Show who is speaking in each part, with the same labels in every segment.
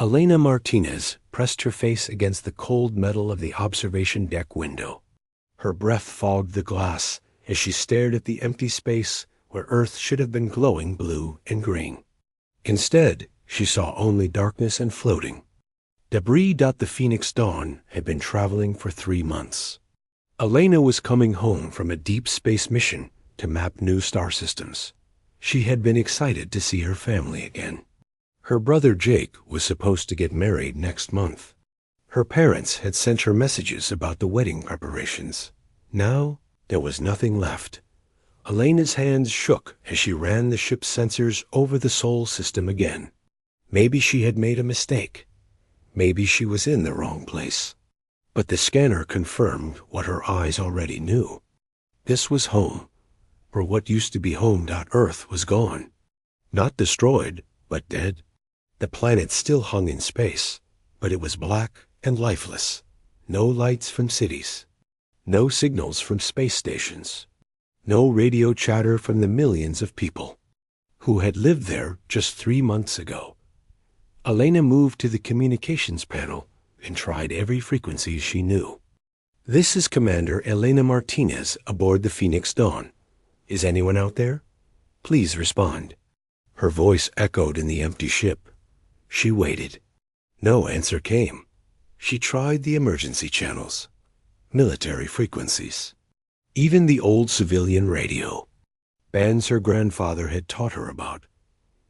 Speaker 1: Elena Martinez pressed her face against the cold metal of the observation deck window. Her breath fogged the glass as she stared at the empty space where Earth should have been glowing blue and green. Instead, she saw only darkness and floating. Debris. The Phoenix Dawn had been traveling for 3 months. Elena was coming home from a deep space mission to map new star systems. She had been excited to see her family again. Her brother Jake was supposed to get married next month. Her parents had sent her messages about the wedding preparations. Now, there was nothing left. Elena's hands shook as she ran the ship's sensors over the Sol system again. Maybe she had made a mistake. Maybe she was in the wrong place. But the scanner confirmed what her eyes already knew. This was home, for what used to be home. Earth was gone. Not destroyed, but dead. The planet still hung in space, but it was black and lifeless. No lights from cities. No signals from space stations. No radio chatter from the millions of people who had lived there just 3 months ago. Elena moved to the communications panel and tried every frequency she knew. "This is Commander Elena Martinez aboard the Phoenix Dawn. Is anyone out there? Please respond." Her voice echoed in the empty ship. She waited. No answer came. She tried the emergency channels, military frequencies, even the old civilian radio, bands her grandfather had taught her about.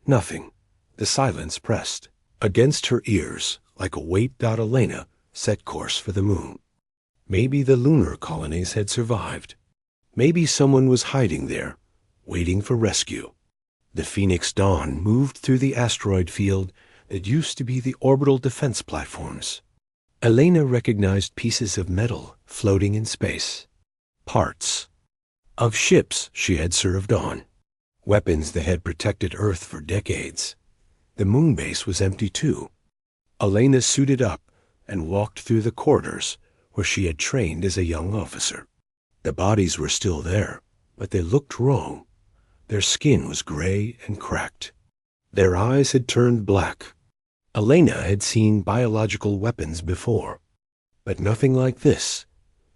Speaker 1: Nothing. The silence pressed against her ears like a weight. Elena set course for the moon. Maybe the lunar colonies had survived. Maybe someone was hiding there, waiting for rescue. The Phoenix Dawn moved through the asteroid field that used to be the orbital defense platforms. Elena recognized pieces of metal floating in space. Parts of ships she had served on. Weapons that had protected Earth for decades. The moon base was empty too. Elena suited up and walked through the corridors where she had trained as a young officer. The bodies were still there, but they looked wrong. Their skin was gray and cracked. Their eyes had turned black. Elena had seen biological weapons before, but nothing like this.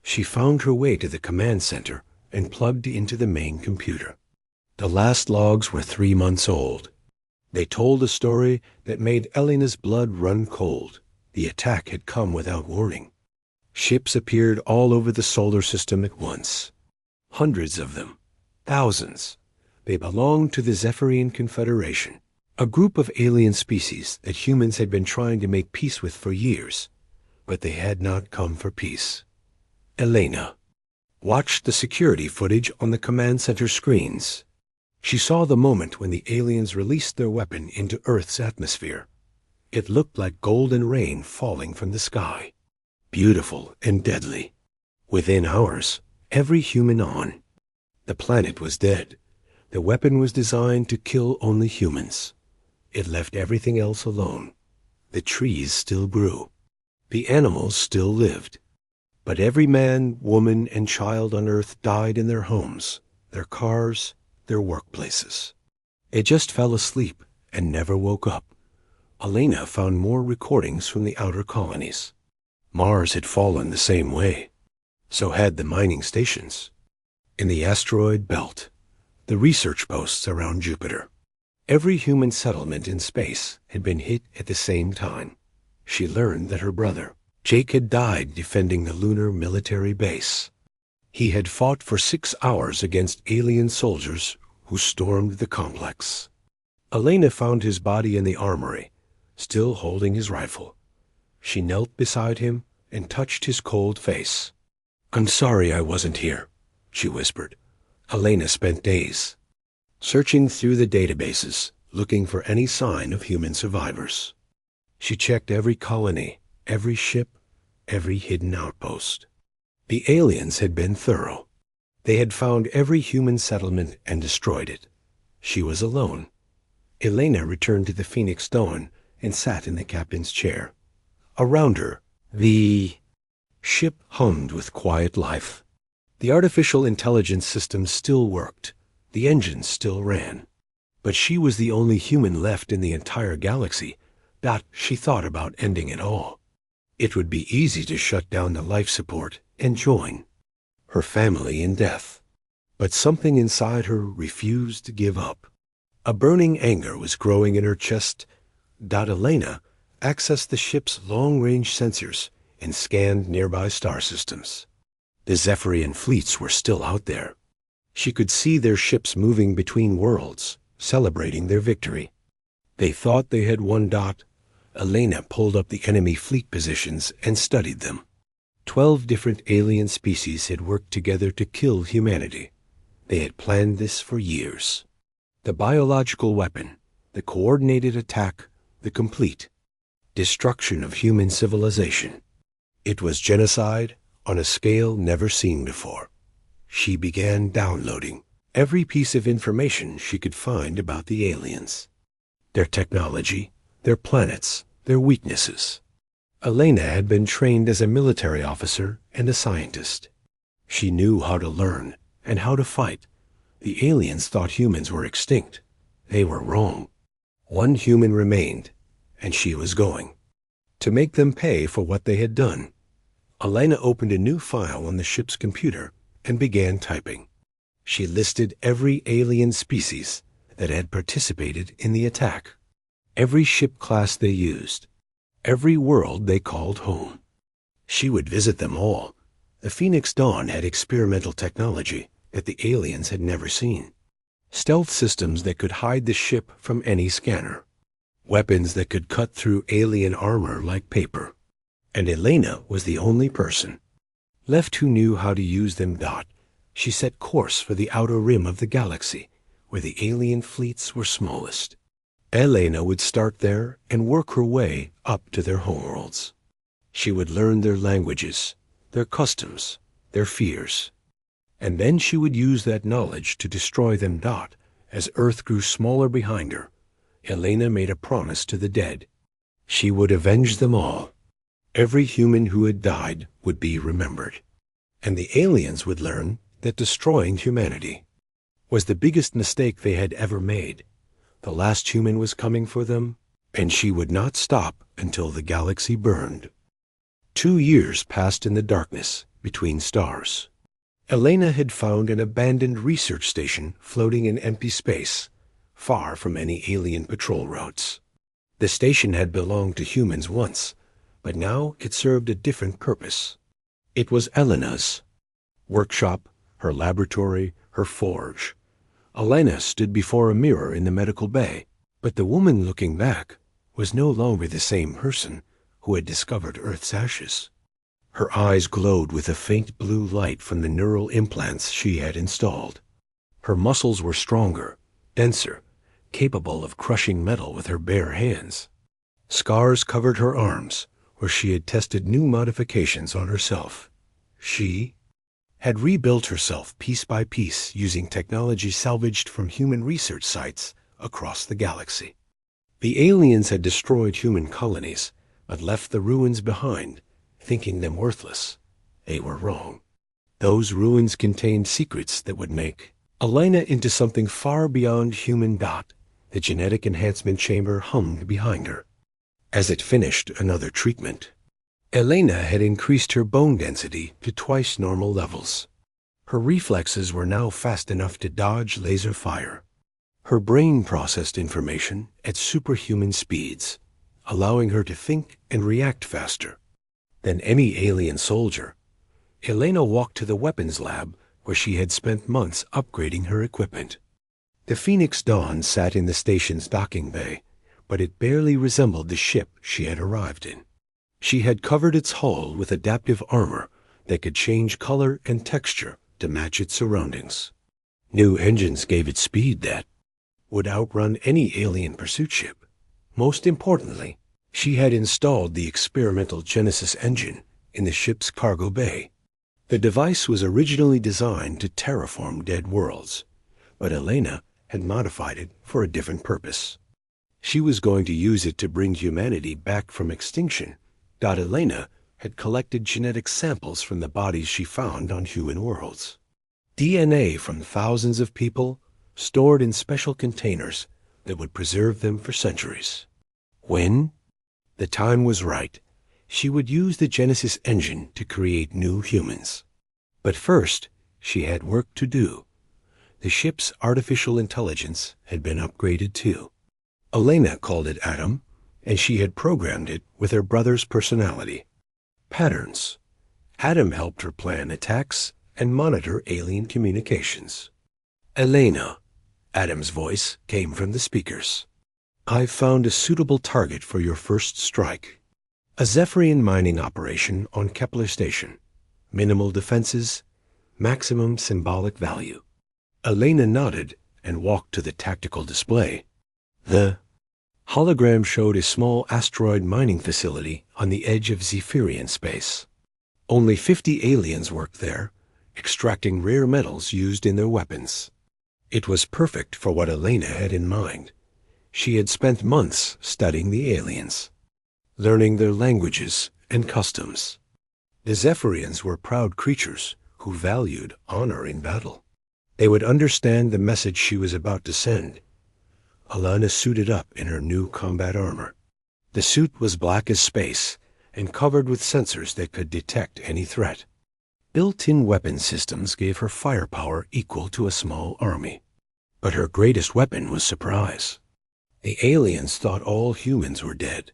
Speaker 1: She found her way to the command center and plugged into the main computer. The last logs were 3 months old. They told a story that made Elena's blood run cold. The attack had come without warning. Ships appeared all over the solar system at once. Hundreds of them. Thousands. They belonged to the Zephyrian Confederation, a group of alien species that humans had been trying to make peace with for years, but they had not come for peace. Elena watched the security footage on the command center screens. She saw the moment when the aliens released their weapon into Earth's atmosphere. It looked like golden rain falling from the sky, beautiful and deadly. Within hours, every human on the planet was dead. The weapon was designed to kill only humans. It left everything else alone. The trees still grew. The animals still lived. But every man, woman, and child on Earth died in their homes, their cars, their workplaces. It just fell asleep and never woke up. Elena found more recordings from the outer colonies. Mars had fallen the same way. So had the mining stations. In the asteroid belt, the research posts around Jupiter. Every human settlement in space had been hit at the same time. She learned that her brother, Jake, had died defending the lunar military base. He had fought for 6 hours against alien soldiers who stormed the complex. Elena found his body in the armory, still holding his rifle. She knelt beside him and touched his cold face. "I'm sorry I wasn't here," she whispered. Elena spent days searching through the databases, looking for any sign of human survivors. She checked every colony, every ship, every hidden outpost. The aliens had been thorough. They had found every human settlement and destroyed it. She was alone. Elena returned to the Phoenix Dawn and sat in the captain's chair. Around her, the ship hummed with quiet life. The artificial intelligence system still worked. The engines still ran. But she was the only human left in the entire galaxy She thought about ending it all. It would be easy to shut down the life support and join her family in death. But something inside her refused to give up. A burning anger was growing in her chest. Elena accessed the ship's long-range sensors and scanned nearby star systems. The Zephyrian fleets were still out there. She could see their ships moving between worlds, celebrating their victory. They thought they had won. Elena pulled up the enemy fleet positions and studied them. 12 different alien species had worked together to kill humanity. They had planned this for years. The biological weapon, the coordinated attack, the complete destruction of human civilization. It was genocide on a scale never seen before. She began downloading every piece of information she could find about the aliens. Their technology, their planets, their weaknesses. Elena had been trained as a military officer and a scientist. She knew how to learn and how to fight. The aliens thought humans were extinct. They were wrong. One human remained, and she was going to make them pay for what they had done. Elena opened a new file on the ship's computer and began typing. She listed every alien species that had participated in the attack, every ship class they used, every world they called home. She would visit them all. The Phoenix Dawn had experimental technology that the aliens had never seen. Stealth systems that could hide the ship from any scanner. Weapons that could cut through alien armor like paper. And Elena was the only person left who knew how to use them. She set course for the outer rim of the galaxy, where the alien fleets were smallest. Elena would start there and work her way up to their homeworlds. She would learn their languages, their customs, their fears. And then she would use that knowledge to destroy them. As Earth grew smaller behind her, Elena made a promise to the dead. She would avenge them all. Every human who had died would be remembered. And the aliens would learn that destroying humanity was the biggest mistake they had ever made. The last human was coming for them, and she would not stop until the galaxy burned. 2 years passed in the darkness between stars. Elena had found an abandoned research station floating in empty space, far from any alien patrol routes. The station had belonged to humans once, but now it served a different purpose. It was Elena's workshop, her laboratory, her forge. Elena stood before a mirror in the medical bay, but the woman looking back was no longer the same person who had discovered Earth's ashes. Her eyes glowed with a faint blue light from the neural implants she had installed. Her muscles were stronger, denser, capable of crushing metal with her bare hands. Scars covered her arms, where she had tested new modifications on herself. She had rebuilt herself piece by piece using technology salvaged from human research sites across the galaxy. The aliens had destroyed human colonies, but left the ruins behind, thinking them worthless. They were wrong. Those ruins contained secrets that would make Elena into something far beyond human. The genetic enhancement chamber hummed behind her. As it finished another treatment, Elena had increased her bone density to twice normal levels. Her reflexes were now fast enough to dodge laser fire. Her brain processed information at superhuman speeds, allowing her to think and react faster than any alien soldier. Elena walked to the weapons lab where she had spent months upgrading her equipment. The Phoenix Dawn sat in the station's docking bay, but it barely resembled the ship she had arrived in. She had covered its hull with adaptive armor that could change color and texture to match its surroundings. New engines gave it speed that would outrun any alien pursuit ship. Most importantly, she had installed the experimental Genesis engine in the ship's cargo bay. The device was originally designed to terraform dead worlds, but Elena had modified it for a different purpose. She was going to use it to bring humanity back from extinction. Elena had collected genetic samples from the bodies she found on human worlds. DNA from thousands of people stored in special containers that would preserve them for centuries. When The time was right. She would use the Genesis engine to create new humans. But first, she had work to do. The ship's artificial intelligence had been upgraded too. Elena called it Adam, and she had programmed it with her brother's personality. Patterns. Adam helped her plan attacks and monitor alien communications. Elena, Adam's voice came from the speakers. I've found a suitable target for your first strike. A Zephyrian mining operation on Kepler Station. Minimal defenses, maximum symbolic value. Elena nodded and walked to the tactical display. The hologram showed a small asteroid mining facility on the edge of Zephyrian space. Only 50 aliens worked there, extracting rare metals used in their weapons. It was perfect for what Elena had in mind. She had spent months studying the aliens, learning their languages and customs. The Zephyrians were proud creatures who valued honor in battle. They would understand the message she was about to send. Elena suited up in her new combat armor. The suit was black as space and covered with sensors that could detect any threat. Built-in weapon systems gave her firepower equal to a small army. But her greatest weapon was surprise. The aliens thought all humans were dead.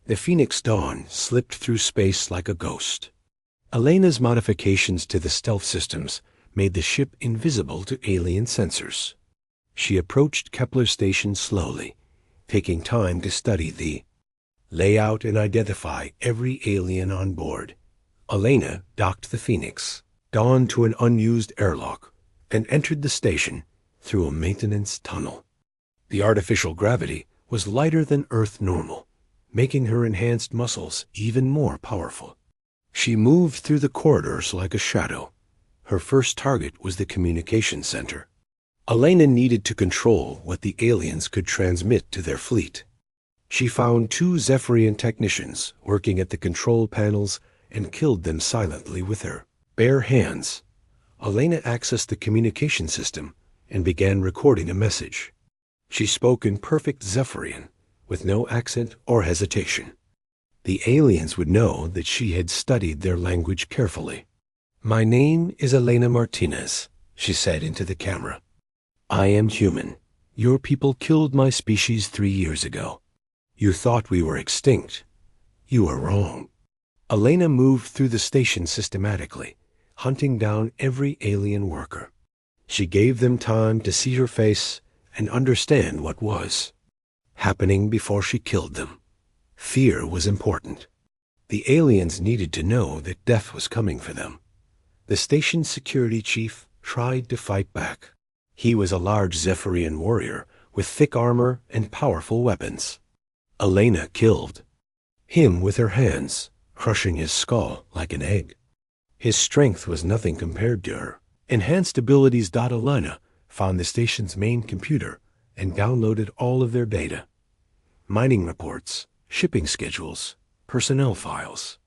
Speaker 1: The Phoenix Dawn slipped through space like a ghost. Elena's modifications to the stealth systems made the ship invisible to alien sensors. She approached Kepler Station slowly, taking time to study the layout and identify every alien on board. Elena docked the Phoenix Dawn to an unused airlock and entered the station through a maintenance tunnel. The artificial gravity was lighter than Earth normal, making her enhanced muscles even more powerful. She moved through the corridors like a shadow. Her first target was the communication center. Elena needed to control what the aliens could transmit to their fleet. She found 2 Zephyrian technicians working at the control panels and killed them silently with her bare hands. Elena accessed the communication system and began recording a message. She spoke in perfect Zephyrian, with no accent or hesitation. The aliens would know that she had studied their language carefully. My name is Elena Martinez, she said into the camera. I am human. Your people killed my species 3 years ago. You thought we were extinct. You were wrong. Elena moved through the station systematically, hunting down every alien worker. She gave them time to see her face and understand what was happening before she killed them. Fear was important. The aliens needed to know that death was coming for them. The station's security chief tried to fight back. He was a large Zephyrian warrior with thick armor and powerful weapons. Elena killed him with her hands, crushing his skull like an egg. His strength was nothing compared to her. Enhanced Abilities. Elena found the station's main computer and downloaded all of their data. Mining reports, shipping schedules, personnel files.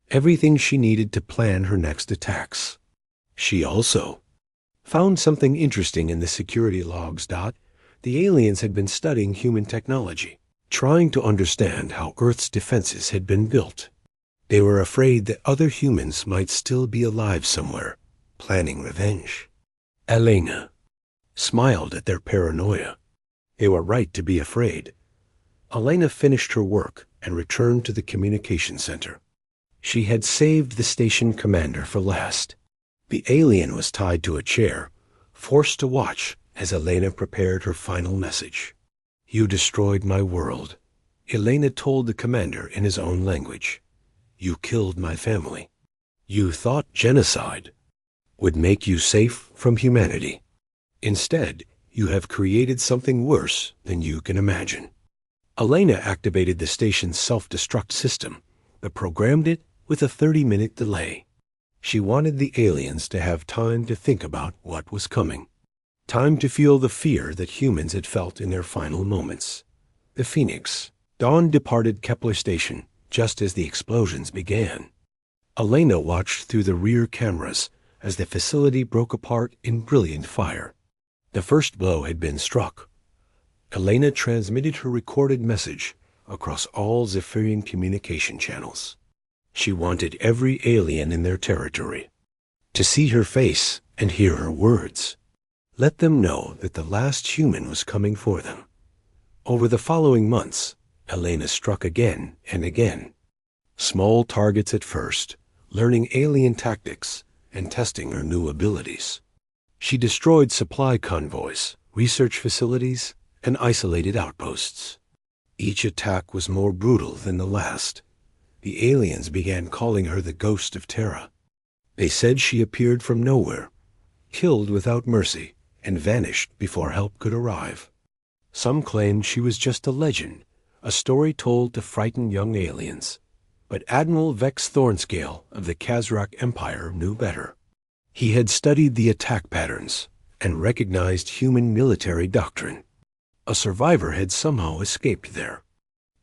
Speaker 1: Everything she needed to plan her next attacks. She also found something interesting in the security logs. The aliens had been studying human technology, trying to understand how Earth's defenses had been built. They were afraid that other humans might still be alive somewhere, planning revenge. Elena smiled at their paranoia. They were right to be afraid. Elena finished her work and returned to the communication center. She had saved the station commander for last. The alien was tied to a chair, forced to watch as Elena prepared her final message. You destroyed my world, Elena told the commander in his own language. You killed my family. You thought genocide would make you safe from humanity. Instead, you have created something worse than you can imagine. Elena activated the station's self-destruct system, but programmed it with a 30-minute delay. She wanted the aliens to have time to think about what was coming. Time to feel the fear that humans had felt in their final moments. The Phoenix Dawn departed Kepler Station just as the explosions began. Elena watched through the rear cameras as the facility broke apart in brilliant fire. The first blow had been struck. Elena transmitted her recorded message across all Zephyrian communication channels. She wanted every alien in their territory to see her face and hear her words. Let them know that the last human was coming for them. Over the following months, Elena struck again and again. Small targets at first, learning alien tactics and testing her new abilities. She destroyed supply convoys, research facilities, and isolated outposts. Each attack was more brutal than the last. The aliens began calling her the Ghost of Terra. They said she appeared from nowhere, killed without mercy, and vanished before help could arrive. Some claimed she was just a legend, a story told to frighten young aliens. But Admiral Vex Thornscale of the Khazrak Empire knew better. He had studied the attack patterns and recognized human military doctrine. A survivor had somehow escaped there.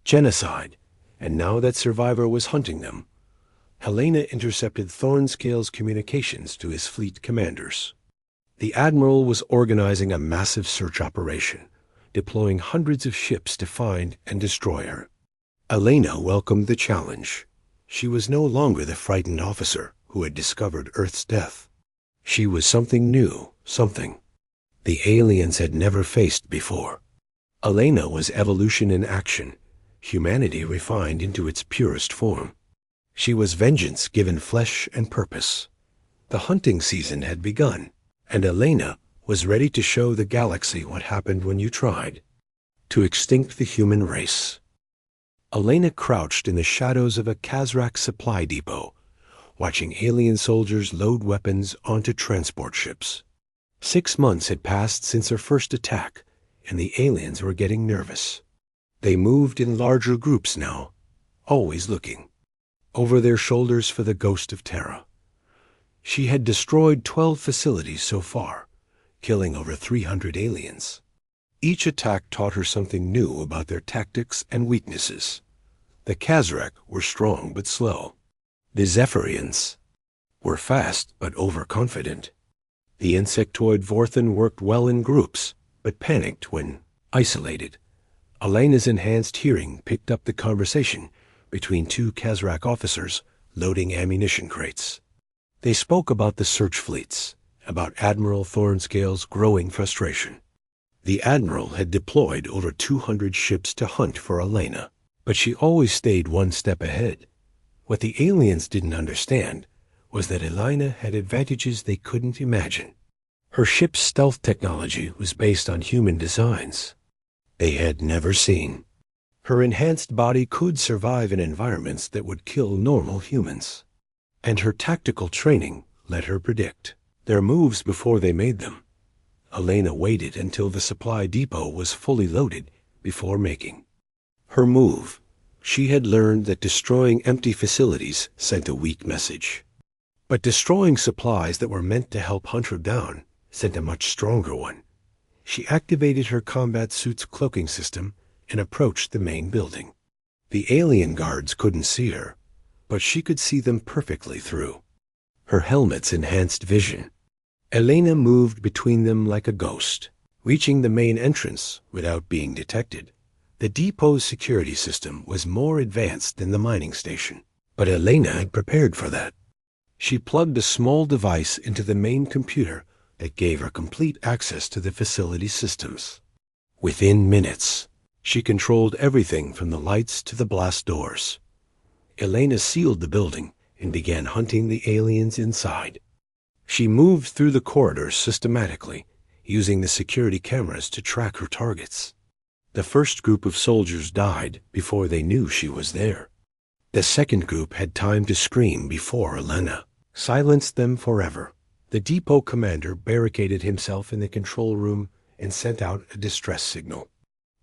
Speaker 1: Genocide, and now that survivor was hunting them. Helena intercepted Thornscale's communications to his fleet commanders. The admiral was organizing a massive search operation, deploying hundreds of ships to find and destroy her. Elena welcomed the challenge. She was no longer the frightened officer who had discovered Earth's death. She was something new, something the aliens had never faced before. Elena was evolution in action, humanity refined into its purest form. She was vengeance given flesh and purpose. The hunting season had begun, and Elena was ready to show the galaxy what happened when you tried to extinct the human race. Elena crouched in the shadows of a Khazrak supply depot, watching alien soldiers load weapons onto transport ships. 6 months had passed since her first attack, and the aliens were getting nervous. They moved in larger groups now, always looking over their shoulders for the Ghost of Terra. She had destroyed 12 facilities so far, killing over 300 aliens. Each attack taught her something new about their tactics and weaknesses. The Khazrak were strong but slow. The Zephyrians were fast but overconfident. The insectoid Vorthan worked well in groups, but panicked when isolated. Elena's enhanced hearing picked up the conversation between 2 Khazrak officers loading ammunition crates. They spoke about the search fleets, about Admiral Thornscale's growing frustration. The Admiral had deployed over 200 ships to hunt for Elena, but she always stayed one step ahead. What the aliens didn't understand was that Elena had advantages they couldn't imagine. Her ship's stealth technology was based on human designs they had never seen. Her enhanced body could survive in environments that would kill normal humans. And her tactical training let her predict their moves before they made them. Elena waited until the supply depot was fully loaded before making her move. She had learned that destroying empty facilities sent a weak message. But destroying supplies that were meant to help hunt her down sent a much stronger one. She activated her combat suit's cloaking system and approached the main building. The alien guards couldn't see her, but she could see them perfectly through her helmet's enhanced vision. Elena moved between them like a ghost, reaching the main entrance without being detected. The depot's security system was more advanced than the mining station, but Elena had prepared for that. She plugged a small device into the main computer that gave her complete access to the facility systems. Within minutes, she controlled everything from the lights to the blast doors. Elena sealed the building and began hunting the aliens inside. She moved through the corridors systematically, using the security cameras to track her targets. The first group of soldiers died before they knew she was there. The second group had time to scream before Elena silenced them forever. The depot commander barricaded himself in the control room and sent out a distress signal.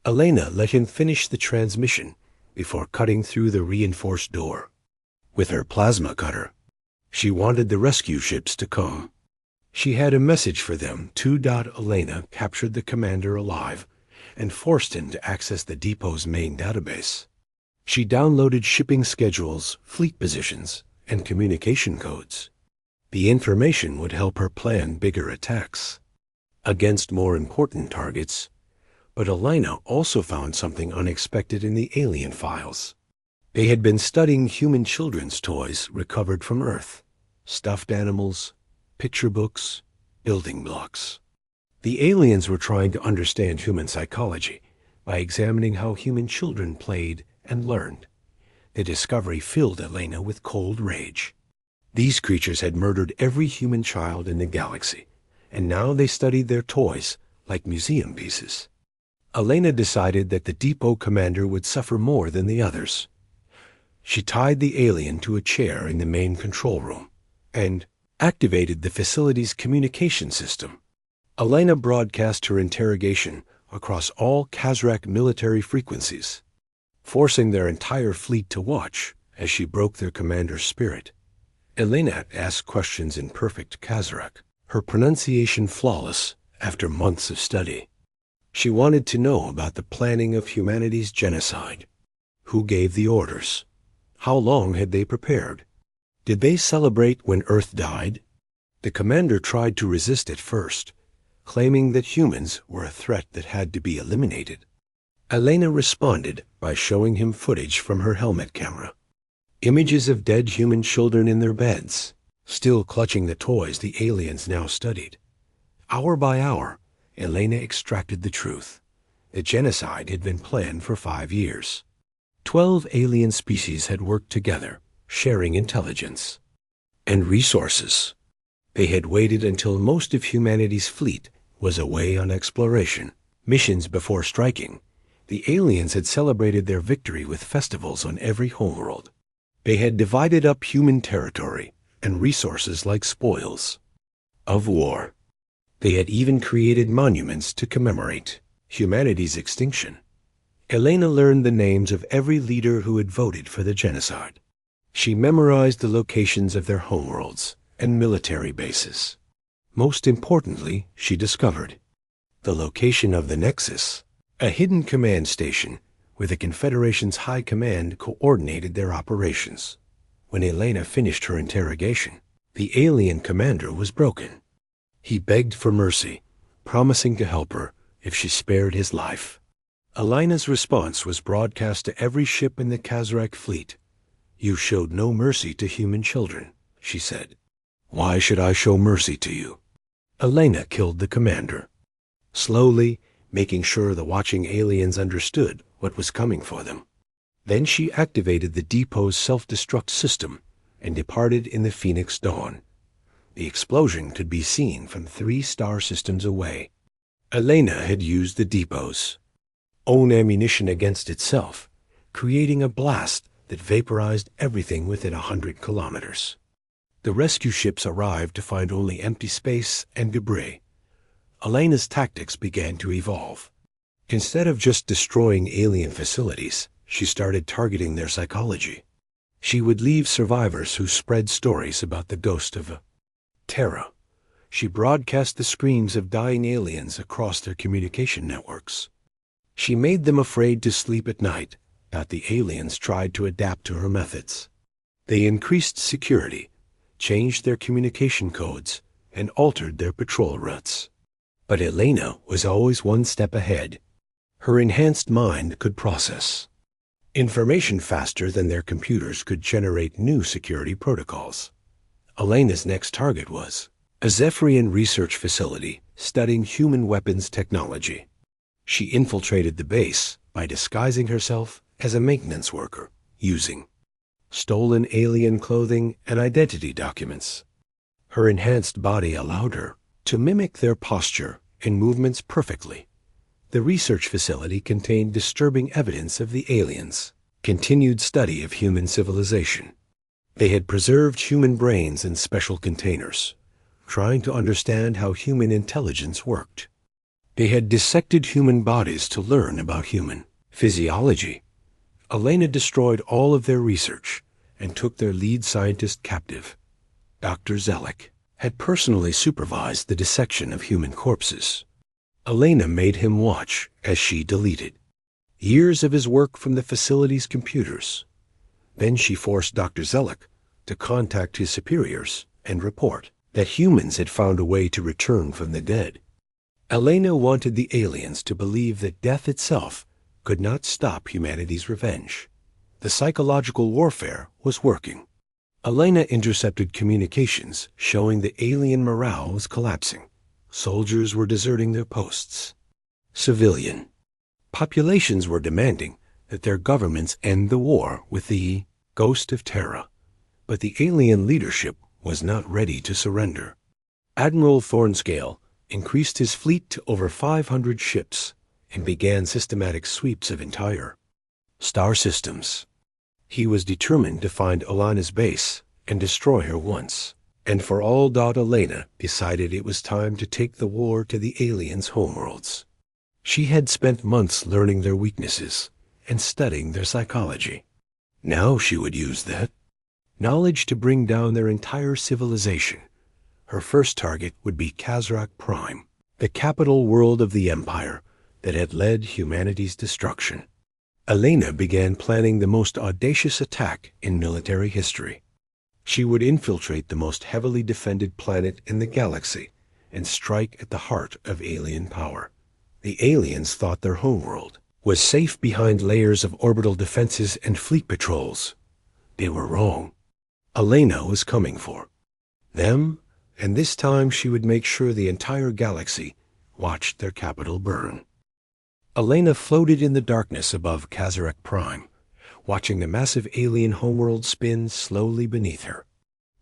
Speaker 1: Elena let him finish the transmission before cutting through the reinforced door. With her plasma cutter, she wanted the rescue ships to come. She had a message for them. Elena captured the commander alive and forced him to access the depot's main database. She downloaded shipping schedules, fleet positions, and communication codes. The information would help her plan bigger attacks against more important targets. But Elena also found something unexpected in the alien files. They had been studying human children's toys recovered from Earth, stuffed animals, picture books, building blocks. The aliens were trying to understand human psychology by examining how human children played and learned. The discovery filled Elena with cold rage. These creatures had murdered every human child in the galaxy, and now they studied their toys like museum pieces. Elena decided that the depot commander would suffer more than the others. She tied the alien to a chair in the main control room and activated the facility's communication system. Elena broadcast her interrogation across all Kazrak military frequencies, forcing their entire fleet to watch as she broke their commander's spirit. Elena asked questions in perfect Kazrak, her pronunciation flawless after months of study. She wanted to know about the planning of humanity's genocide. Who gave the orders? How long had they prepared? Did they celebrate when Earth died? The commander tried to resist at first, claiming that humans were a threat that had to be eliminated. Elena responded by showing him footage from her helmet camera. Images of dead human children in their beds, still clutching the toys the aliens now studied. Hour by hour, Elena extracted the truth. The genocide had been planned for 5 years. 12 alien species had worked together, sharing intelligence and resources. They had waited until most of humanity's fleet was away on exploration, missions before striking. The aliens had celebrated their victory with festivals on every homeworld. They had divided up human territory and resources like spoils of war. They had even created monuments to commemorate humanity's extinction. Elena learned the names of every leader who had voted for the genocide. She memorized the locations of their homeworlds and military bases. Most importantly, she discovered the location of the Nexus, a hidden command station where the Confederation's high command coordinated their operations. When Elena finished her interrogation, the alien commander was broken. He begged for mercy, promising to help her if she spared his life. Elena's response was broadcast to every ship in the Kazrak fleet. "You showed no mercy to human children," she said. "Why should I show mercy to you?" Elena killed the commander, slowly, making sure the watching aliens understood what was coming for them. Then she activated the depot's self-destruct system and departed in the Phoenix Dawn. The explosion could be seen from 3 star systems away. Elena had used the depot's own ammunition against itself, creating a blast that vaporized everything within 100 kilometers. The rescue ships arrived to find only empty space and debris. Elena's tactics began to evolve. Instead of just destroying alien facilities, she started targeting their psychology. She would leave survivors who spread stories about the ghost of Terra. She broadcast the screams of dying aliens across their communication networks. She made them afraid to sleep at night, but the aliens tried to adapt to her methods. They increased security, changed their communication codes, and altered their patrol routes. But Elena was always one step ahead. Her enhanced mind could process information faster than their computers could generate new security protocols. Elena's next target was a Zephyrian research facility studying human weapons technology. She infiltrated the base by disguising herself as a maintenance worker, using stolen alien clothing and identity documents. Her enhanced body allowed her to mimic their posture and movements perfectly. The research facility contained disturbing evidence of the aliens' continued study of human civilization. They had preserved human brains in special containers, trying to understand how human intelligence worked. They had dissected human bodies to learn about human physiology. Elena destroyed all of their research and took their lead scientist captive. Dr. Zelek had personally supervised the dissection of human corpses. Elena made him watch as she deleted years of his work from the facility's computers. Then she forced Dr. Zelek to contact his superiors and report that humans had found a way to return from the dead. Elena wanted the aliens to believe that death itself could not stop humanity's revenge. The psychological warfare was working. Elena intercepted communications showing the alien morale was collapsing. Soldiers were deserting their posts. Civilian populations were demanding that their governments end the war with the Ghost of Terra. But the alien leadership was not ready to surrender. Admiral Thornscale increased his fleet to over 500 ships and began systematic sweeps of entire star systems. He was determined to find Elena's base and destroy her once and for all. Elena decided it was time to take the war to the aliens' homeworlds. She had spent months learning their weaknesses and studying their psychology. Now she would use that knowledge to bring down their entire civilization. Her first target would be Kazrak Prime, the capital world of the Empire that had led humanity's destruction. Elena began planning the most audacious attack in military history. She would infiltrate the most heavily defended planet in the galaxy and strike at the heart of alien power. The aliens thought their homeworld was safe behind layers of orbital defenses and fleet patrols. They were wrong. Elena was coming for them, and this time she would make sure the entire galaxy watched their capital burn. Elena floated in the darkness above Kazrak Prime, watching the massive alien homeworld spin slowly beneath her.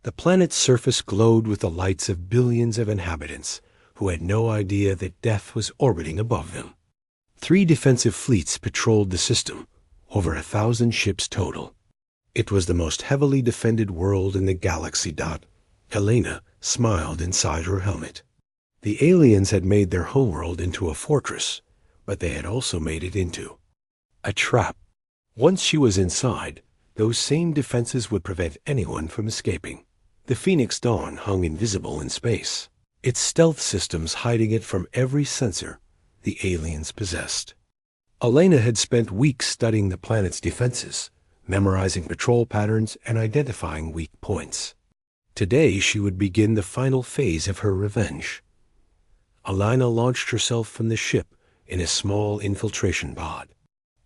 Speaker 1: The planet's surface glowed with the lights of billions of inhabitants who had no idea that death was orbiting above them. 3 defensive fleets patrolled the system, over 1,000 ships total. It was the most heavily defended world in the galaxy. Elena smiled inside her helmet. The aliens had made their homeworld into a fortress, but they had also made it into a trap. Once she was inside, those same defenses would prevent anyone from escaping. The Phoenix Dawn hung invisible in space, its stealth systems hiding it from every sensor the aliens possessed. Elena had spent weeks studying the planet's defenses, memorizing patrol patterns and identifying weak points. Today she would begin the final phase of her revenge. Elena launched herself from the ship in a small infiltration pod.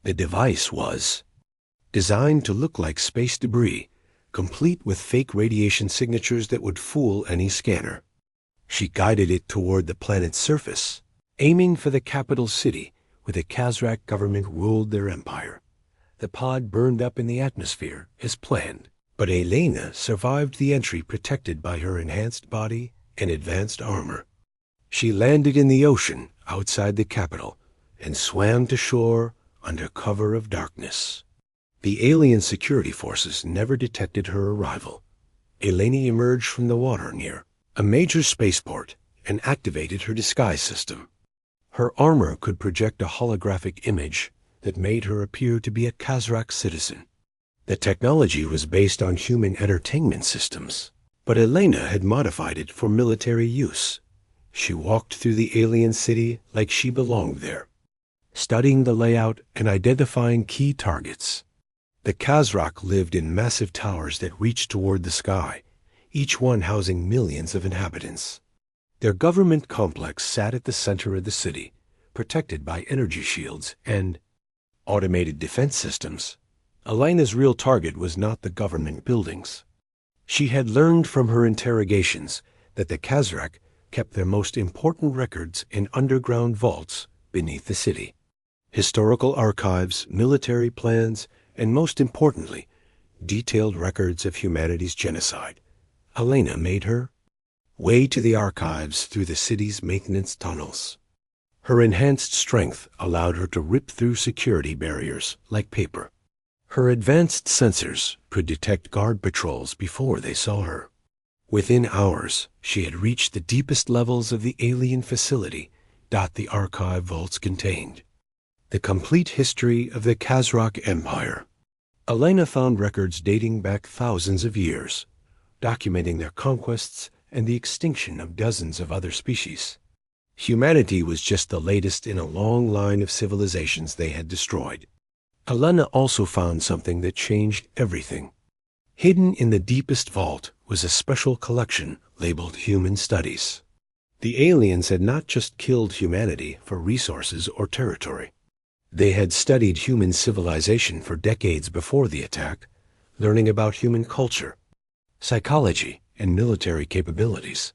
Speaker 1: The device was designed to look like space debris, complete with fake radiation signatures that would fool any scanner. She guided it toward the planet's surface, aiming for the capital city where the Kazrak government ruled their empire. The pod burned up in the atmosphere as planned, but Elena survived the entry protected by her enhanced body and advanced armor. She landed in the ocean outside the capital and swam to shore under cover of darkness. The alien security forces never detected her arrival. Elena emerged from the water near a major spaceport and activated her disguise system. Her armor could project a holographic image that made her appear to be a Kazrak citizen. The technology was based on human entertainment systems, but Elena had modified it for military use. She walked through the alien city like she belonged there, studying the layout and identifying key targets. The Kazrak lived in massive towers that reached toward the sky, each one housing millions of inhabitants. Their government complex sat at the center of the city, protected by energy shields and automated defense systems. Elena's real target was not the government buildings. She had learned from her interrogations that the Kazrak kept their most important records in underground vaults beneath the city. Historical archives, military plans, and most importantly, detailed records of humanity's genocide. Elena made her way to the archives through the city's maintenance tunnels. Her enhanced strength allowed her to rip through security barriers like paper. Her advanced sensors could detect guard patrols before they saw her. Within hours, she had reached the deepest levels of the alien facility the archive vaults contained. The complete history of the Kazrak Empire. Elena found records dating back thousands of years, documenting their conquests and the extinction of dozens of other species. Humanity was just the latest in a long line of civilizations they had destroyed. Elena also found something that changed everything. Hidden in the deepest vault was a special collection labeled Human Studies. The aliens had not just killed humanity for resources or territory. They had studied human civilization for decades before the attack, learning about human culture, psychology, and military capabilities.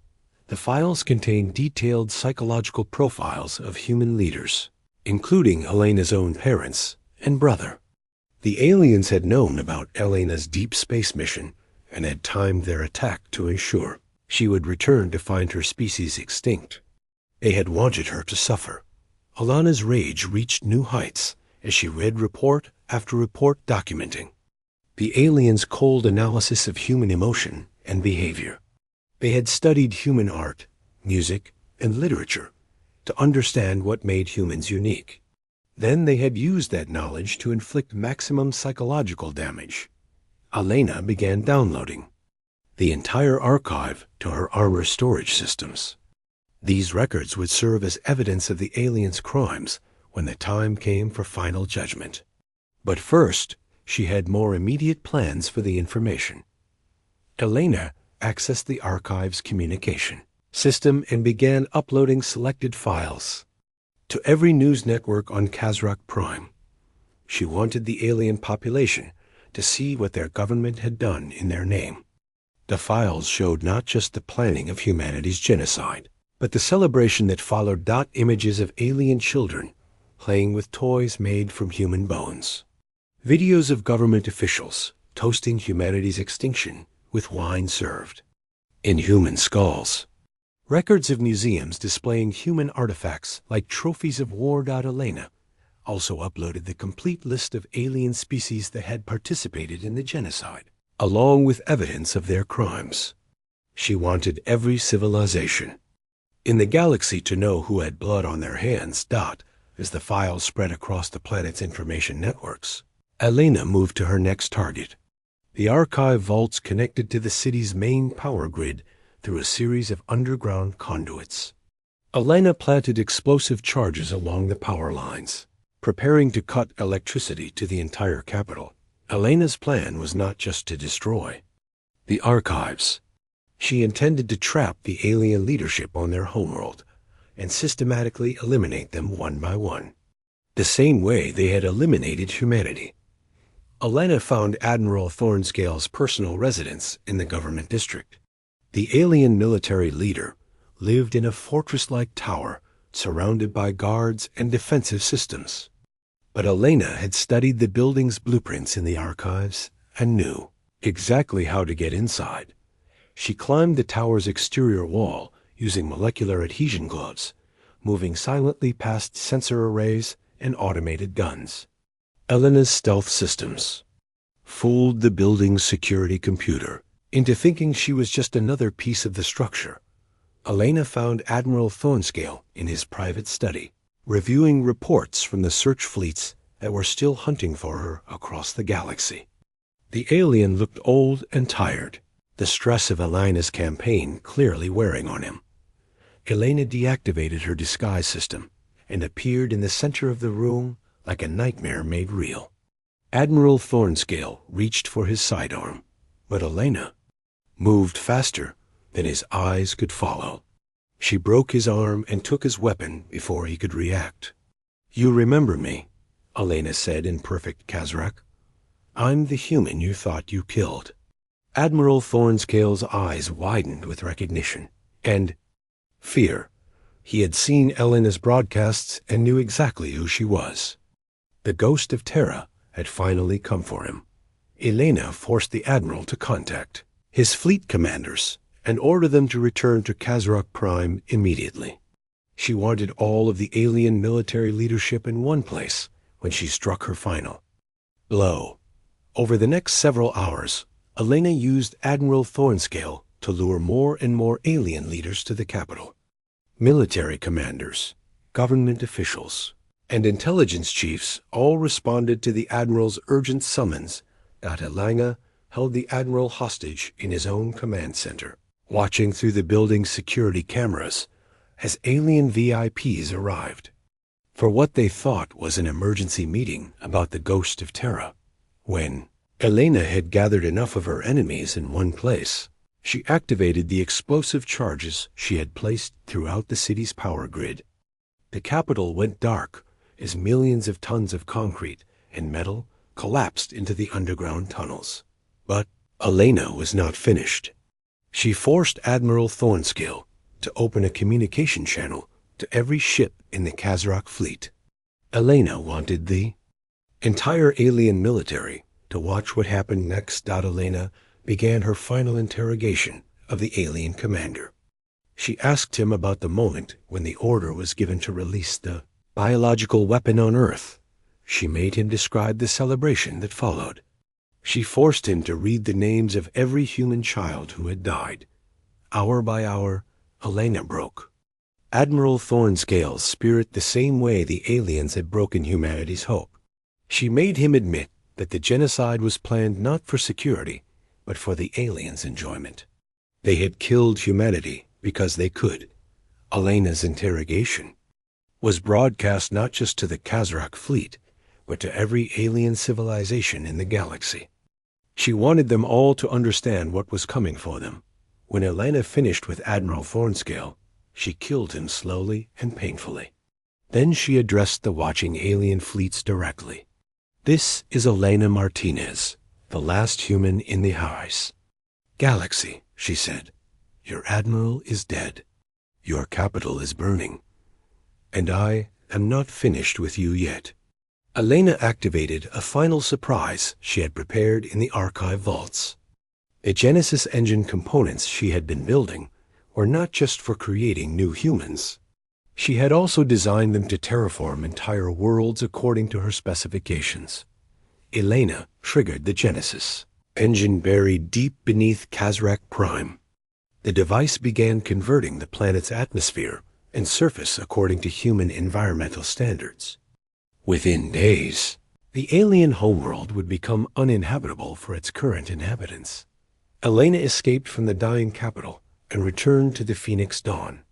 Speaker 1: The files contained detailed psychological profiles of human leaders, including Elena's own parents and brother. The aliens had known about Elena's deep space mission and had timed their attack to ensure she would return to find her species extinct. They had wanted her to suffer. Alana's rage reached new heights as she read report after report documenting the aliens' cold analysis of human emotion and behavior. They had studied human art, music, and literature to understand what made humans unique. Then they had used that knowledge to inflict maximum psychological damage. Elena began downloading the entire archive to her armor storage systems. These records would serve as evidence of the aliens' crimes when the time came for final judgment. But first, she had more immediate plans for the information. Elena accessed the archive's communication system and began uploading selected files to every news network on Kazrak Prime. She wanted the alien population to see what their government had done in their name. The files showed not just the planning of humanity's genocide, but the celebration that followed. Images of alien children playing with toys made from human bones. Videos of government officials toasting humanity's extinction with wine served in human skulls. Records of museums displaying human artifacts like trophies of war. Elena also uploaded the complete list of alien species that had participated in the genocide, along with evidence of their crimes. She wanted every civilization in the galaxy to know who had blood on their hands. As the files spread across the planet's information networks, Elena moved to her next target. The archive vaults connected to the city's main power grid through a series of underground conduits. Elena planted explosive charges along the power lines, preparing to cut electricity to the entire capital. Elena's plan was not just to destroy the archives. She intended to trap the alien leadership on their homeworld and systematically eliminate them one by one, the same way they had eliminated humanity. Elena found Admiral Thornscale's personal residence in the government district. The alien military leader lived in a fortress-like tower surrounded by guards and defensive systems. But Elena had studied the building's blueprints in the archives and knew exactly how to get inside. She climbed the tower's exterior wall using molecular adhesion gloves, moving silently past sensor arrays and automated guns. Elena's stealth systems fooled the building's security computer into thinking she was just another piece of the structure. Elena found Admiral Thornscale in his private study, reviewing reports from the search fleets that were still hunting for her across the galaxy. The alien looked old and tired, the stress of Elena's campaign clearly wearing on him. Elena deactivated her disguise system and appeared in the center of the room like a nightmare made real. Admiral Thornscale reached for his sidearm, but Elena moved faster than his eyes could follow. She broke his arm and took his weapon before he could react. "You remember me," Elena said in perfect Kazrak. "I'm the human you thought you killed." Admiral Thornscale's eyes widened with recognition and fear. He had seen Elena's broadcasts and knew exactly who she was. The ghost of Terra had finally come for him. Elena forced the Admiral to contact his fleet commanders and order them to return to Kazrak Prime immediately. She wanted all of the alien military leadership in one place when she struck her final blow. Over the next several hours, Elena used Admiral Thornscale to lure more and more alien leaders to the capital. Military commanders, government officials, and intelligence chiefs all responded to the Admiral's urgent summons that Elena held the Admiral hostage in his own command center, watching through the building's security cameras as alien VIPs arrived for what they thought was an emergency meeting about the ghost of Terra. When Elena had gathered enough of her enemies in one place, She activated the explosive charges she had placed throughout the city's power grid. The capital went dark as millions of tons of concrete and metal collapsed into the underground tunnels. But Elena was not finished. She forced Admiral Thornscale to open a communication channel to every ship in the Kazrak fleet. Elena wanted the entire alien military to watch what happened next. Elena began her final interrogation of the alien commander. She asked him about the moment when the order was given to release the biological weapon on Earth. She made him describe the celebration that followed. She forced him to read the names of every human child who had died. Hour by hour, Elena broke Admiral Thornscale's spirit the same way the aliens had broken humanity's hope. She made him admit that the genocide was planned not for security, but for the aliens' enjoyment. They had killed humanity because they could. Elena's interrogation was broadcast not just to the Kazrak fleet, but to every alien civilization in the galaxy. She wanted them all to understand what was coming for them. When Elena finished with Admiral Thornscale, she killed him slowly and painfully. Then she addressed the watching alien fleets directly. "This is Elena Martinez, the last human in the HFY Galaxy," she said. "Your admiral is dead. Your capital is burning. And I am not finished with you yet." Elena activated a final surprise she had prepared in the archive vaults. The Genesis engine components she had been building were not just for creating new humans. She had also designed them to terraform entire worlds according to her specifications. Elena triggered the Genesis engine buried deep beneath Kazrak Prime. The device began converting the planet's atmosphere and surface according to human environmental standards. Within days, the alien homeworld would become uninhabitable for its current inhabitants. Elena escaped from the dying capital and returned to the Phoenix Dawn.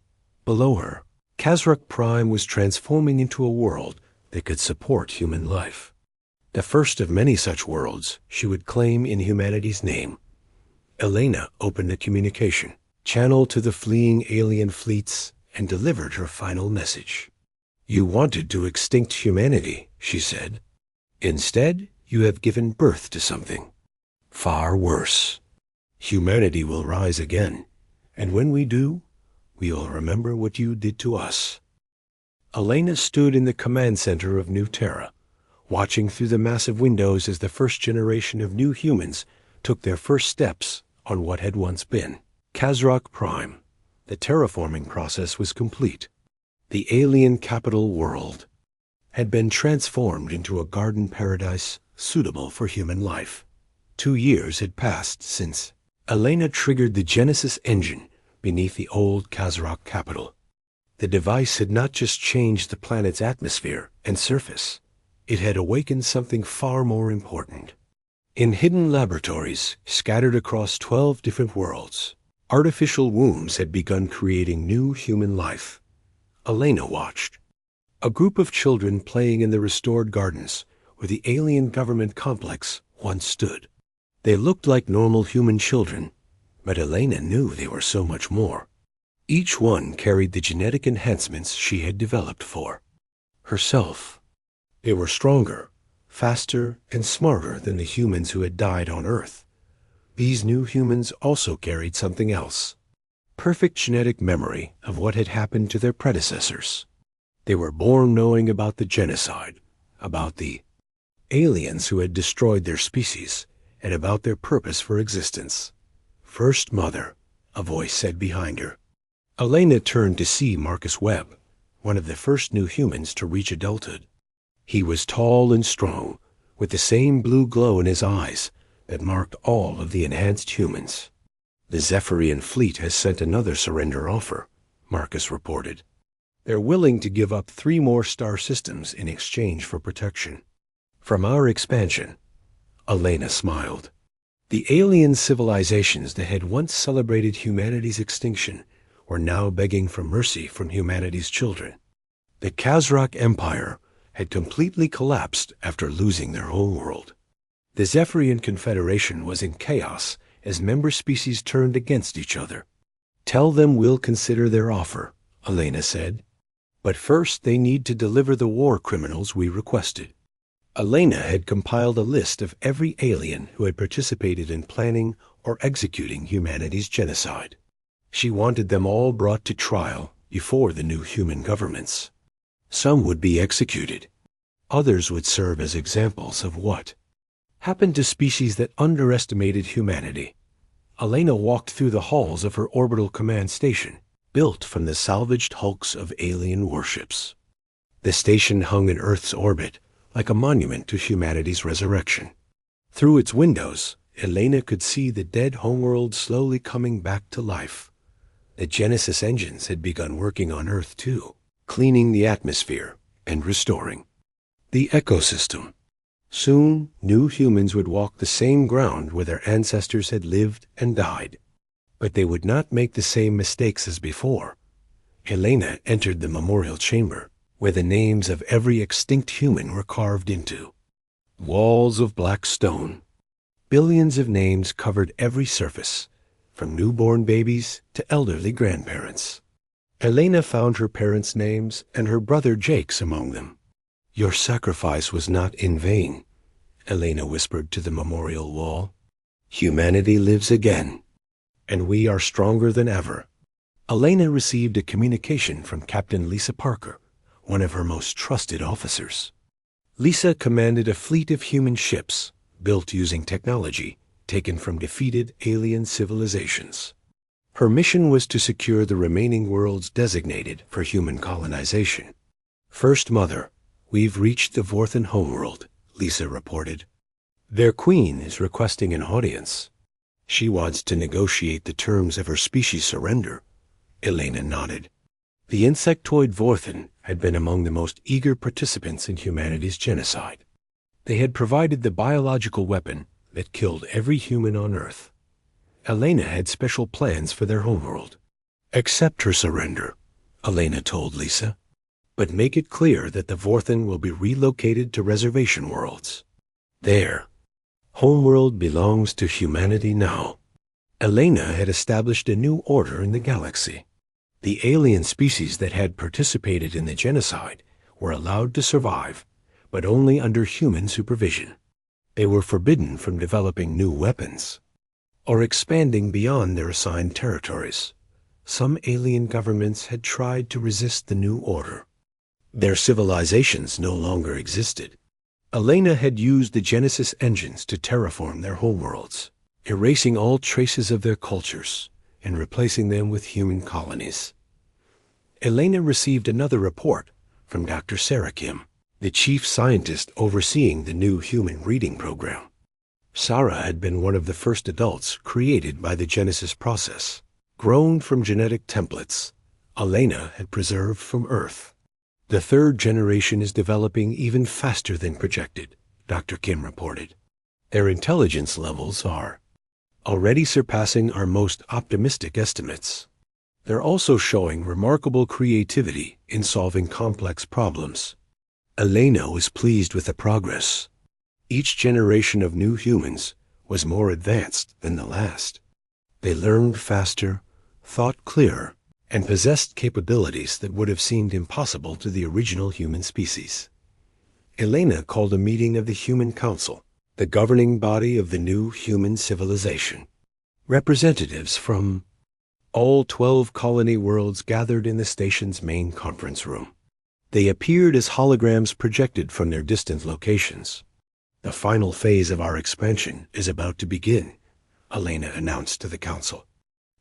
Speaker 1: Below her, Kazrak Prime was transforming into a world that could support human life. The first of many such worlds she would claim in humanity's name. Elena opened a communication channel to the fleeing alien fleets and delivered her final message. "You wanted to extinct humanity," she said. "Instead, you have given birth to something far worse. Humanity will rise again, and when we do, we will remember what you did to us." Elena stood in the command center of New Terra, watching through the massive windows as the first generation of new humans took their first steps on what had once been Kazrak Prime. The terraforming process was complete. The alien capital world had been transformed into a garden paradise suitable for human life. 2 years had passed since Elena triggered the Genesis engine beneath the old Kazrak capital. The device had not just changed the planet's atmosphere and surface. It had awakened something far more important. In hidden laboratories scattered across 12 different worlds, artificial wombs had begun creating new human life. Elena watched. A group of children playing in the restored gardens where the alien government complex once stood. They looked like normal human children, but Elena knew they were so much more. Each one carried the genetic enhancements she had developed for herself. They were stronger, faster, and smarter than the humans who had died on Earth. These new humans also carried something else: perfect genetic memory of what had happened to their predecessors. They were born knowing about the genocide, about the aliens who had destroyed their species, and about their purpose for existence. "First Mother," a voice said behind her. Elena turned to see Marcus Webb, one of the first new humans to reach adulthood. He was tall and strong, with the same blue glow in his eyes that marked all of the enhanced humans. "The Zephyrian fleet has sent another surrender offer," Marcus reported. "They're willing to give up 3 more star systems in exchange for protection from our expansion." Elena smiled. The alien civilizations that had once celebrated humanity's extinction were now begging for mercy from humanity's children. The Kazrak Empire had completely collapsed after losing their whole world. The Zephyrian Confederation was in chaos as member species turned against each other. "Tell them we'll consider their offer," Elena said. "But first they need to deliver the war criminals we requested." Elena had compiled a list of every alien who had participated in planning or executing humanity's genocide. She wanted them all brought to trial before the new human governments. Some would be executed. Others would serve as examples of what happened to species that underestimated humanity. Elena walked through the halls of her orbital command station, built from the salvaged hulks of alien warships. The station hung in Earth's orbit, like a monument to humanity's resurrection. Through its windows, Elena could see the dead homeworld slowly coming back to life. The Genesis engines had begun working on Earth too, cleaning the atmosphere and restoring the ecosystem. Soon, new humans would walk the same ground where their ancestors had lived and died. But they would not make the same mistakes as before. Elena entered the memorial chamber, where the names of every extinct human were carved into walls of black stone. Billions of names covered every surface, from newborn babies to elderly grandparents. Elena found her parents' names and her brother Jake's among them. "Your sacrifice was not in vain," Elena whispered to the memorial wall. "Humanity lives again, and we are stronger than ever." Elena received a communication from Captain Lisa Parker, one of her most trusted officers. Lisa commanded a fleet of human ships, built using technology taken from defeated alien civilizations. Her mission was to secure the remaining worlds designated for human colonization. "First Mother, we've reached the Vorthan homeworld," Lisa reported. "Their queen is requesting an audience. She wants to negotiate the terms of her species' surrender." Elena nodded. The insectoid Vorthan had been among the most eager participants in humanity's genocide. They had provided the biological weapon that killed every human on Earth. Elena had special plans for their homeworld. "Accept her surrender," Elena told Lisa, "but make it clear that the Vorthan will be relocated to reservation worlds. Their homeworld belongs to humanity now." Elena had established a new order in the galaxy. The alien species that had participated in the genocide were allowed to survive, but only under human supervision. They were forbidden from developing new weapons or expanding beyond their assigned territories. Some alien governments had tried to resist the new order. Their civilizations no longer existed. Elena had used the Genesis engines to terraform their homeworlds, erasing all traces of their cultures and replacing them with human colonies. Elena received another report from Dr. Sarakim, the chief scientist overseeing the new human reading program. Sarah had been one of the first adults created by the Genesis process, grown from genetic templates Elena had preserved from Earth. "The third generation is developing even faster than projected," Dr. Kim reported. "Their intelligence levels are already surpassing our most optimistic estimates. They're also showing remarkable creativity in solving complex problems." Elena was pleased with the progress. Each generation of new humans was more advanced than the last. They learned faster, thought clearer, and possessed capabilities that would have seemed impossible to the original human species. Elena called a meeting of the Human Council, the governing body of the new human civilization. Representatives from all 12 colony worlds gathered in the station's main conference room. They appeared as holograms projected from their distant locations. "The final phase of our expansion is about to begin," Elena announced to the council.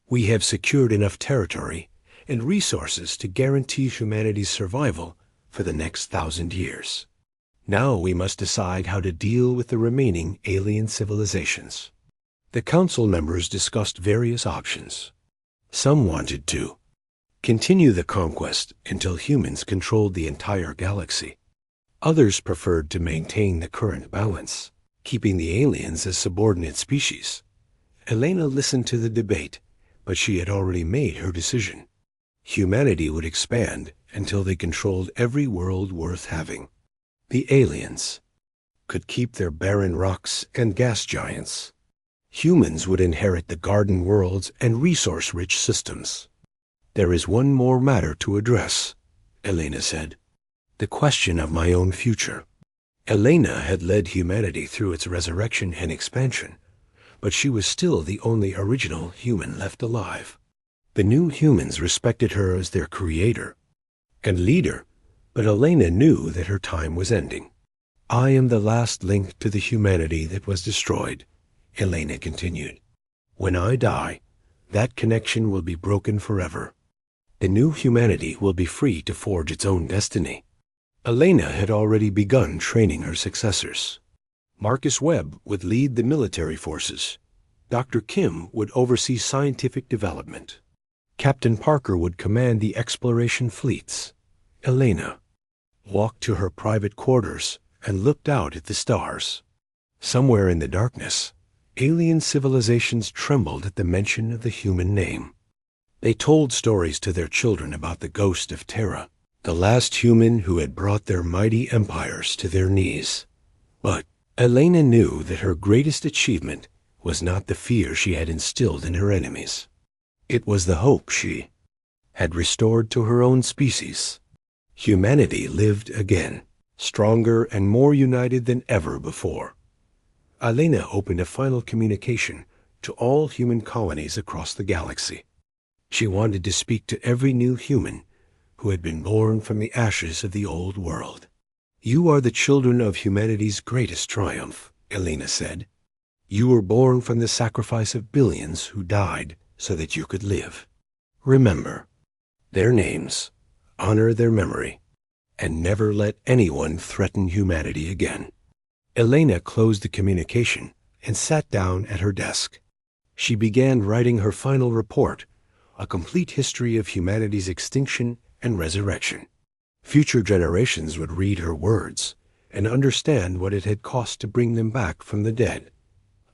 Speaker 1: "We have secured enough territory and resources to guarantee humanity's survival for the next 1,000 years. Now we must decide how to deal with the remaining alien civilizations." The council members discussed various options. Some wanted to continue the conquest until humans controlled the entire galaxy. Others preferred to maintain the current balance, keeping the aliens as subordinate species. Elena listened to the debate, but she had already made her decision. Humanity would expand until they controlled every world worth having. The aliens could keep their barren rocks and gas giants. Humans would inherit the garden worlds and resource-rich systems. There is one more matter to address, Elena said. The question of my own future. Elena had led humanity through its resurrection and expansion, but she was still the only original human left alive. The new humans respected her as their creator and leader, but Elena knew that her time was ending. I am the last link to the humanity that was destroyed, Elena continued. When I die, that connection will be broken forever. The new humanity will be free to forge its own destiny. Elena had already begun training her successors. Marcus Webb would lead the military forces. Dr. Kim would oversee scientific development. Captain Parker would command the exploration fleets. Elena walked to her private quarters and looked out at the stars. Somewhere in the darkness, alien civilizations trembled at the mention of the human name. They told stories to their children about the ghost of Terra, the last human who had brought their mighty empires to their knees. But Elena knew that her greatest achievement was not the fear she had instilled in her enemies. It was the hope she had restored to her own species. Humanity lived again, stronger and more united than ever before. Elena opened a final communication to all human colonies across the galaxy. She wanted to speak to every new human who had been born from the ashes of the old world. You are the children of humanity's greatest triumph, Elena said. You were born from the sacrifice of billions who died so that you could live. Remember their names, honor their memory, and never let anyone threaten humanity again. Elena closed the communication and sat down at her desk. She began writing her final report, a complete history of humanity's extinction and resurrection. Future generations would read her words and understand what it had cost to bring them back from the dead.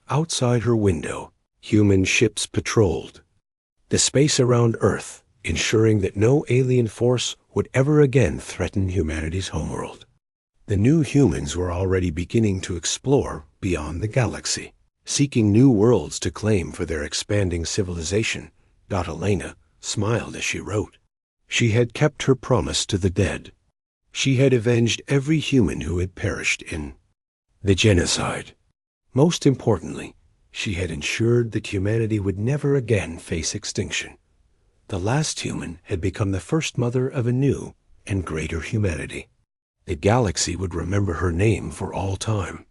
Speaker 1: Outside her window, human ships patrolled the space around Earth, ensuring that no alien force would ever again threaten humanity's homeworld. The new humans were already beginning to explore beyond the galaxy, seeking new worlds to claim for their expanding civilization. Elena smiled as she wrote. She had kept her promise to the dead. She had avenged every human who had perished in the genocide. Most importantly, she had ensured that humanity would never again face extinction. The last human had become the first mother of a new and greater humanity. The galaxy would remember her name for all time.